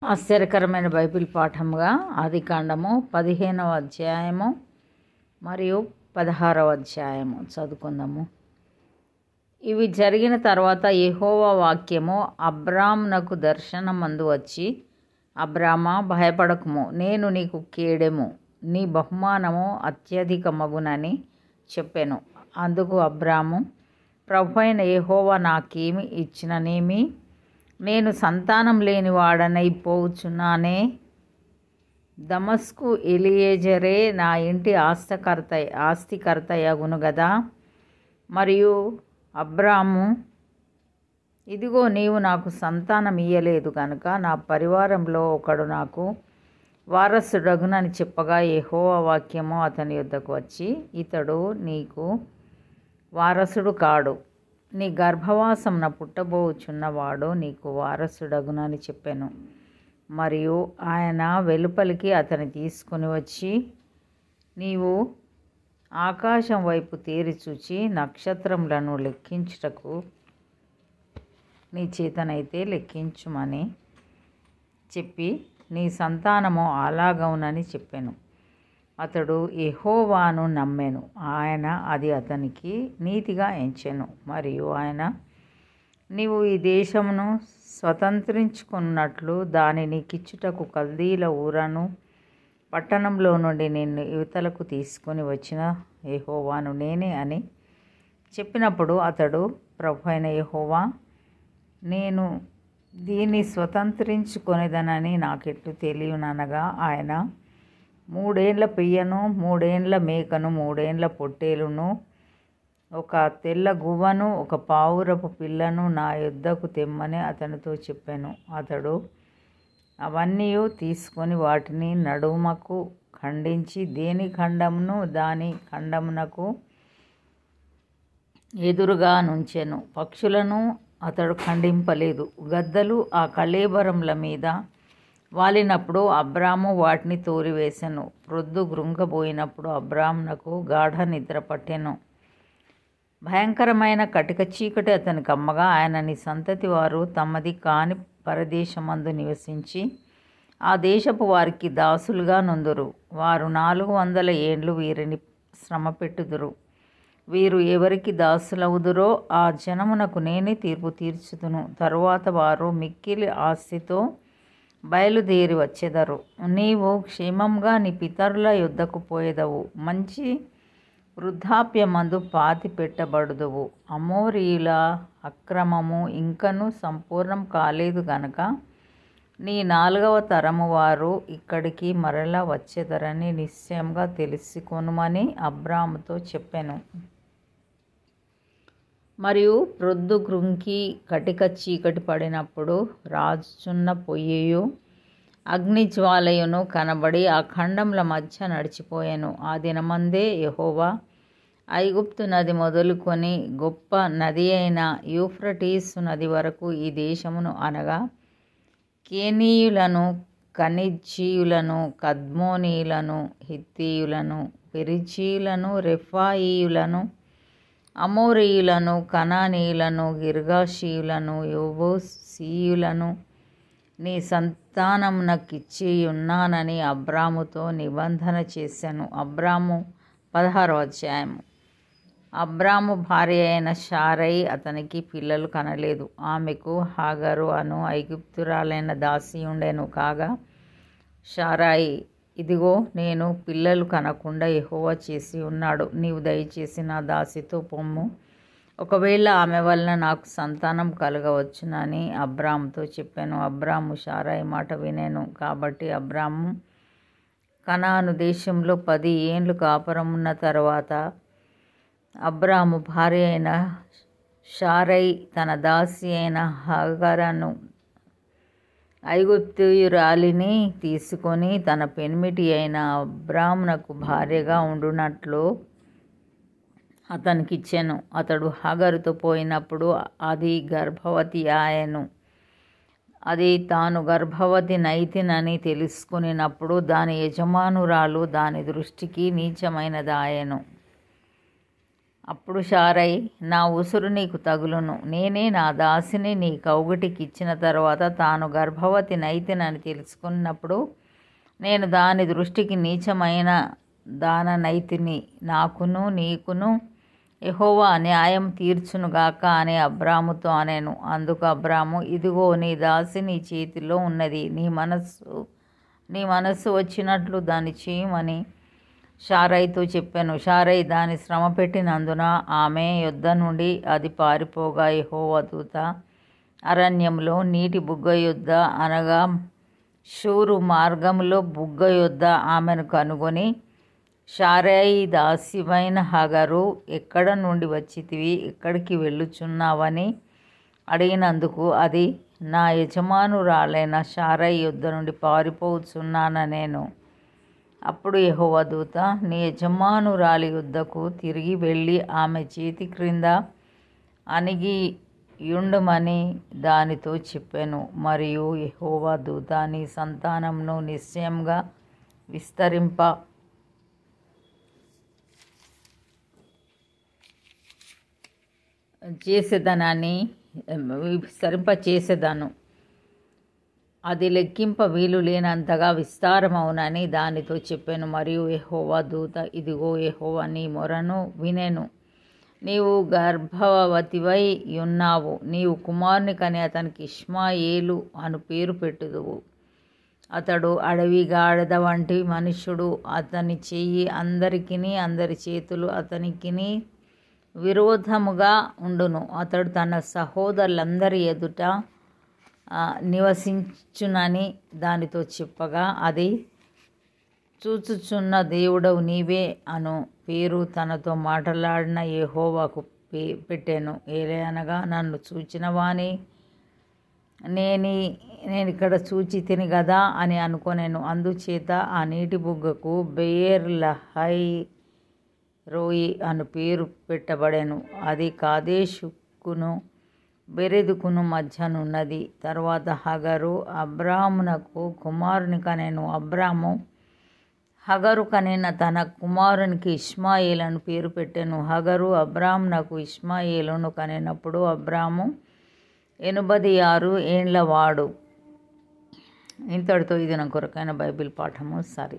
ఆశ్చర్యకరమైన బైబిల్ పాఠముగా ఆదికాండము 15వ అధ్యాయము మరియు 16వ అధ్యాయము చదువుకుందాము. ఇవి జరిగిన తర్వాత యెహోవా వాక్యము అబ్రామునకు దర్శనమందు వచ్చి, అబ్రామా, భయపడకుము, నేను నీకు కేడెము, నీ బహుమానము అత్యధికమగునని చెప్పెను. అందుకు అబ్రాము, ప్రభువైన యెహోవా నాకేమి ఇచ్చిననేమి? నేను సంతానం లేని వాడనైపోవచ్చున్నానే. దమస్కు ఎలియేజరే నా ఇంటి ఆస్తికర్తయగును గదా. మరియు అబ్రాము, ఇదిగో నీవు నాకు సంతానం ఇయ్యలేదు కనుక నా పరివారంలో ఒకడు నాకు వారసుడగునని చెప్పగా, యెహోవా వాక్యము అతని యొద్దకు వచ్చి, ఇతడు నీకు వారసుడు కాడు, నీ గర్భవాసమున పుట్టబోచున్నవాడు నీకు వారసుడగునని చెప్పెను. మరియు ఆయన వెలుపలికి అతని తీసుకుని వచ్చి, నీవు ఆకాశం వైపు తేరి చూచి నక్షత్రములను లెక్కించుటకు నీ చేతనైతే లెక్కించుమని చెప్పి, నీ సంతానము అలాగవునని చెప్పెను. అతడు యెహోవాను నమ్మెను, ఆయన అది అతనికి నీతిగా ఎంచెను. మరియు ఆయన, నీవు ఈ దేశమును స్వతంత్రించుకున్నట్లు దానిని కిచ్చుటకు కల్దీల ఊరను పట్టణంలో నుండి నిన్ను యువతలకు తీసుకుని వచ్చిన యెహోవాను నేనే అని చెప్పినప్పుడు అతడు, ప్రభువైన యెహోవా, నేను దీన్ని స్వతంత్రించుకొనేదనని నాకెట్లు తెలియననగా, ఆయన, 3 ఏండ్ల పెయ్యను, 3 ఏండ్ల మేకను, 3 ఏండ్ల పొట్టేలును, ఒక తెల్ల గువ్వను, ఒక పావురపు పిల్లను నా యొద్దకు తెమ్మని అతనితో చెప్పాను. అతడు అవన్నీ తీసుకొని వాటిని నడుమకు ఖండించి దేని ఖండమును దాని ఖండమునకు ఎదురుగా నుంచెను. పక్షులను అతడు ఖండింపలేదు. గద్దలు ఆ కళేబరముల మీద వాలినప్పుడు అబ్రాము వాటిని తోలివేసెను. ప్రొద్దు గ్రుంకబోయినప్పుడు అబ్రామునకు గాఢ నిద్ర పట్టెను. భయంకరమైన కటిక చీకటి అతని కమ్మగా, ఆయన నీ సంతతి వారు తమది కాని పరదేశమందు నివసించి ఆ దేశపు వారికి దాసులుగా నుందురు. వారు 400 ఏండ్లు వీరిని శ్రమపెట్టుదురు. వీరు ఎవరికి దాసులవుదురో ఆ జనమునకు నేనే తీర్పు తీర్చుదును. తరువాత వారు మిక్కిలి ఆస్తితో బయలుదేరి వచ్చెదరు. నీవు క్షేమంగా నీ పితరుల యొద్దకు పోయేదవు, మంచి వృద్ధాప్యమందు పాతి పెట్టబడుదువు. అమోరీయుల అక్రమము ఇంకను సంపూర్ణం కాలేదు గనక నీ 4వ తరము వారు ఇక్కడికి మరలా వచ్చెదరని నిశ్చయంగా తెలుసుకొనుమని అబ్రాముతో చెప్పెను. మరియు ప్రొద్దు గ్రుంకి కటిక చీకటి పడినప్పుడు రాజుచున్న పొయ్యియు అగ్నిజ్వాలయును కనబడి ఆ ఖండముల మధ్య నడిచిపోయాను. ఆ దినమందే యెహోవా ఐగుప్తు నది మొదలుకొని గొప్ప నది అయిన యూఫ్రటీసు నది వరకు ఈ దేశమును, అనగా కేనీయులను, కనిజ్జీయులను, కద్మోనీయులను, హిత్తీయులను, పెరిజీయులను, రెఫాయీయులను, అమోరీయులను, కనానీయులను, గిర్గాషీయులను, యెబూసీయులను నీ సంతానమునకిచ్చి ఉన్నానని అబ్రాముతో నిబంధన చేశాను. అబ్రాము 16వ అధ్యాయము. అబ్రాము భార్య అయిన శారై అతనికి పిల్లలు కనలేదు. ఆమెకు హాగరు అను ఐగుప్తురాలైన దాసి ఉండెను. కాగా శారాయి, ఇదిగో నేను పిల్లలు కనకుండా యెహోవా చేసి ఉన్నాడు. నీవు దయచేసి నా దాసితో పొమ్ము, ఒకవేళ ఆమె వలన నాకు సంతానం కలగవచ్చునని అబ్రాముతో చెప్పాను. అబ్రాము శారాయి మాట వినెను. కాబట్టి అబ్రాము కనాను దేశంలో 10 ఏండ్లు కాపురమున్న తర్వాత అబ్రాము భార్య అయిన శారై తన దాసి అయిన హాగరను ఐగుప్తీయురాలిని తీసుకొని తన పెనిమిటి అయిన అబ్రామునకు భార్యగా ఉండునట్లు అతనికిచ్చెను. అతడు హాగరుతో పోయినప్పుడు అది గర్భవతి ఆయెను. అది తాను గర్భవతి నైతినని తెలుసుకునినప్పుడు దాని యజమానురాలు దాని దృష్టికి నీచమైనదాయెను. అప్పుడు షారై, నా ఉసురు నీకు తగులును, నేనే నా దాసిని నీ కౌగిటికి ఇచ్చిన తర్వాత తాను గర్భవతి నైతినని తెలుసుకున్నప్పుడు నేను దాని దృష్టికి నీచమైన దాననైతిని, నాకును నీకును యెహోవా న్యాయం తీర్చునుగాక అని అబ్రాముతో అనెను. అందుకు అబ్రాము, ఇదిగో నీ దాసి నీ చేతిలో ఉన్నది, నీ మనస్సు వచ్చినట్లు దాన్ని చేయమని షారైతో చెప్పాను. షారై దాని శ్రమ పెట్టినందున ఆమె యొద్ద నుండి అది పారిపోగా యెహోవా దూత అరణ్యంలో నీటి బుగ్గ యొద్ద అనగా షూరు మార్గంలో బుగ్గ యొద్ద ఆమెను కనుగొని, షారై దాసివైన హగరు, ఎక్కడ నుండి వచ్చితివి, ఎక్కడికి వెళ్ళుచున్నావని అడిగినందుకు అది, నా యజమానురాలైన షారై యొద్ద నుండి పారిపోచున్నాను నేను. అప్పుడు యెహోవా దూత, నీ యజమానురాలి యొద్దకు తిరిగి వెళ్ళి ఆమె చేతి క్రింద అణిగియుండుమని దానితో చెప్పాను. మరియు యెహోవా దూత, నీ సంతానంను నిశ్చయంగా విస్తరింప చేసేదను, అది లెక్కింప వీలు లేనంతగా విస్తారమవునని దానితో చెప్పాను. మరియు యెహోవా దూత, ఇదిగో యెహోవా నీ మొరను వినెను, నీవు గర్భవతివై ఉన్నావు, నీవు కుమారుని కని అతనికి ఇష్మాయేలు అను పేరు పెట్టుదువు. అతడు అడవి గాడిద వంటి మనుష్యుడు, అతని చెయ్యి అందరికిని అందరి చేతులు అతనికిని విరోధముగా ఉండును. అతడు తన సహోదరులందరి ఎదుట నివసించునని దానితో చెప్పగా అది, చూచుచున్న దేవుడవు నీవే అను పేరు తనతో మాట్లాడిన యెహోవాకు పెట్టాను. ఏలయనగా నన్ను చూచిన వాని నేనిక్కడ చూచి తిని గదా అని అనుకొనెను. అందుచేత ఆ నీటి బుగ్గకు బెయేర్ లహై రోయి అను పేరు పెట్టబడెను. అది కాదేషుకును బెరెదుకును మధ్యనున్నది. తర్వాత హగరు అబ్రామునకు కుమారుని కనెను. అబ్రాము హగరు కనిన తన కుమారునికి ఇష్మాయేలు పేరు పెట్టెను. హగరు అబ్రామునకు ఇష్మాయేలును కనినప్పుడు అబ్రాము 86 ఏండ్ల వాడు. ఇంతటితో ఇది నా కొరకైన బైబిల్ పాఠము. సరే.